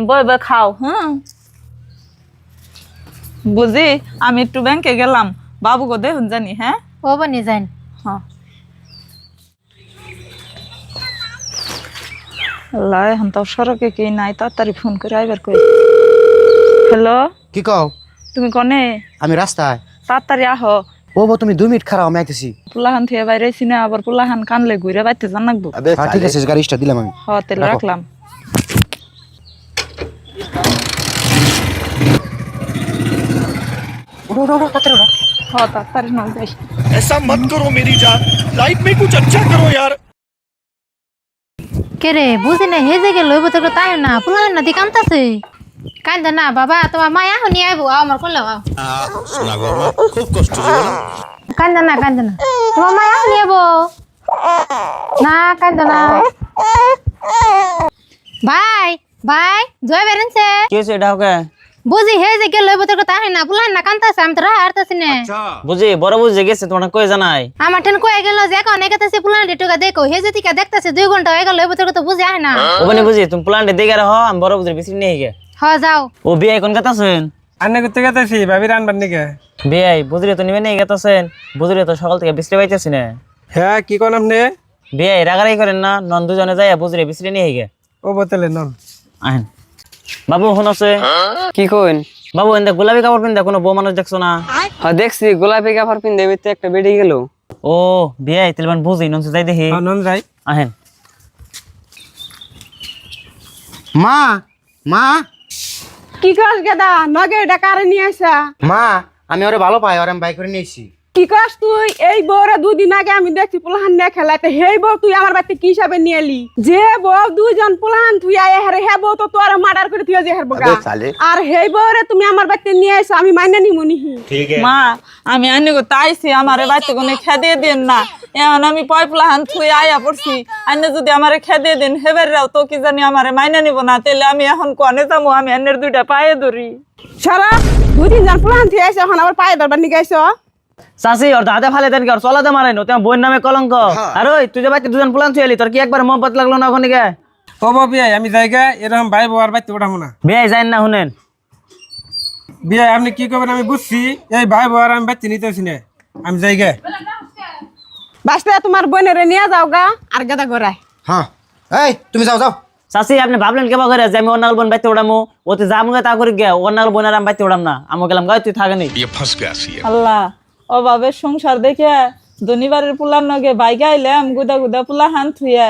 বই বই খাও। হ্যাঁ বুঝি আমি একটু ব্যাংকে গেলাম, বাবু গো দেখুন জানি। হ্যাঁ ও বনি যান। হ্যাঁ আল্লাহ এখন তো সড়কে কে নাই, তাড়াতাড়ি ফোন করে আইবার কই। হ্যালো কি কও? তুমি কনে? আমি রাস্তায়। তাড়াতাড়ি আহো। ও বউ তুমি 2 মিনিট খারাপ, আমি আইতেছি। পোলাহান থেকে বাইরে আইছি না, আবার পোলাহান কানলে ঘুরে বাইতে জান লাগবো। হ্যাঁ ঠিক আছে, গাড়ি স্টার্ট দিলাম আমি। হ তেলে রাখো। রাখলাম। ওঠো ওঠো ওঠো, তাড়াতাড়ি ওঠো। হ তাড়াতাড়ি নল যাই। ऐसा मत करो मेरी जान, लाइफ में कुछ अच्छा करो यार। কে রে বুঝি না হে যে গেল তোর তাই না পুলান না দি কান্তাছে। কান্দে না বাবা, তোমার মায়া হনি আইবো আমার কোলে আও। सुना गो मां खूब कष्ट जीवन। কান্দে না তোমার মায়া হনি আইবো না, কান্দে না। ভাই ভাই জয় বেরেনছে কে সেটা ওকে বুঝি হে যে গেল তোর তাই না পুলান না কান্তাছে, আমি তো হারতাছি না। বুঝি বড় বুঝে গেছে, তোমার কই জানাই আমার ঠেন কয়ে গেল যে এখন একাতাছে পুলান টিটুকা দেখো হে যে টিকা দেখতাছে 2 ঘন্টা হয়ে গেল তোর তো বুঝি আয় না। ওখানে বুঝি তুমি প্ল্যান্টে দেখে রাখো, আমি বড় বুঝে বেশি নেই গে। হ যাও। ও বিয়ে কোন কথাছেন? আন্না করতে গেতেছি ভাবি রানবার নিকে। বিয়ে বুঝলে তো নিবে নেই গেতেছেন, বুঝলে তো সকাল থেকে বিশ্রে পাইতেছি না। হ্যাঁ কি কোন আপনি? বিয়ে রাগারাই করেন না, নন দুজনে যাই বুঝলে বিশ্রে নিয়ে গে। ও বোতলে নন। আহেন বাবু ফোন আছে। কি কইন? বাবু এন্দা গোলাপি কাপড় পিন্দা কোনো বউ মানুষ দেখছো না? হ্যাঁ দেখছি গোলাপি কাপড় পিন্দে ভিতরে একটা বেড়ে গেল। ও বিয়ে তেলবান বুঝি ননসে যাই দেখি। নন যাই। আহেন মা মা কি কস গেদা নগে এটা কারে নিয়ে আসা? মা আমি ওরে ভালো পাই, ওরে আমি বাই করে নিয়েছি। কি কস তুই? এই বউরে 2 দিন আগে আমি দেখছি পোলাহান নিয়ে খেলাইতে, হেই বউ তুই আমার বাড়িতে কি হিসাবে নিয়ে এলি? যে বউ 2 জন পোলাহান তুই আয় হেরে, হে বউ তো তোর মার্ডার করে তুই যে হেরবো গা। আর হেই বউরে তুমি আমার বাড়িতে নিয়ে আইছো, আমি মাইনা নিমু নিহি। মা আমি আনি গো তাইছি, আমারে বাড়িতে কোনো খেদে দেন না। এখন আমি পয় পোলাহান থুই আয়া পড়ছি, আইনে যদি আমারে খেদে দেন হেবের রাও তো কি জানি আমারে মাইনা নিব না, তাহলে আমি এখন কনে যাবো? আমি আন্নের 2টা পায়ে ধরি। সারা 2 দিন জন পোলাহান তুই আইছো, এখন আবার পায়ে ধরবার নিয়ে আইছো। চাষি ওর দাদা ফালে দেন কি ওর চলাতে মারে নো, তোমার বইয়ের নামে কলঙ্ক। আর ওই তুই যে বাড়িতে 2 জন প্লান থুইলি, তোর কি একবার মহব্বত লাগলো না ওখানে গে? ও বিয়ে আমি জায়গা এরকম ভাই বউ আর বাইতে ওঠাবো না। বিয়ে যাই না শুনেন। বিয়ে আপনি কি করবেন আমি বুঝছি, এই ভাই বউ আর আমি বাইতে নিতেছি না, আমি জায়গা। বাসটা তোমার বোনেরে নিয়ে যাও গা আর গেদা গড়ায়। হ্যাঁ এই তুমি যাও যাও। চাষি আপনি ভাবলেন কেবা করে যে আমি অন্যাল বোন বাইতে ওড়ামো? ওতে যামগে তা করে গে অন্যাল বোন আর আমি বাইতে ওড়াম না, আমি গেলাম গায়ে তুই থাকে নেই। ये फंस गया सी है। আল্লাহ অভাবের সংসার দেখে ধনীবারের পোলার নগে বাইক আইলাম, গুদা গুদা পোলা হান থুয়ে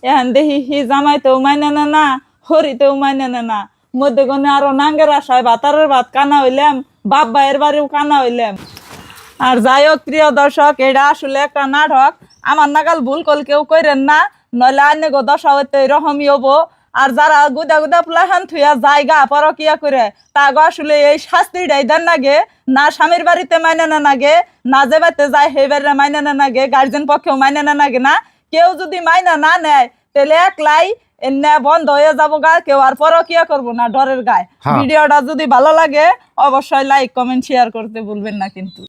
এখন দেখি হি জামাইতেও মাইনে না না, হরিতেও মাইনে না, মধ্যে গনে আরো নাঙ্গের আশায় ভাতারের ভাত কানা হইলাম, বাপ ভাইয়ের বাড়িও কানা হইলাম। আর যাই হোক প্রিয় দর্শক, এটা আসলে একটা নাটক, আমার নাগাল ভুল কল কেউ করেন না, নইলে আন্য গো দশা হইতে এরকমই হবো। আর যারা গুদা গুদা পোলাহান থুয়া জায়গা পরকিয়া করে তাগো আসলে এই শাস্তিটাই দেন নাগে, না স্বামীর বাড়িতে মাইনে না নাগে, না যে বাড়িতে যায় সেই বাড়িতে মাইনে না নাগে, গার্জেন পক্ষেও মাইনে না নাগে না। কেউ যদি মাইনা না নেয় তাহলে একলাই এনে বন্ধ হয়ে যাবো গা, কেউ আর পরকিয়া করবো না ডরের গায়ে। ভিডিওটা যদি ভালো লাগে অবশ্যই লাইক কমেন্ট শেয়ার করতে ভুলবেন না কিন্তু।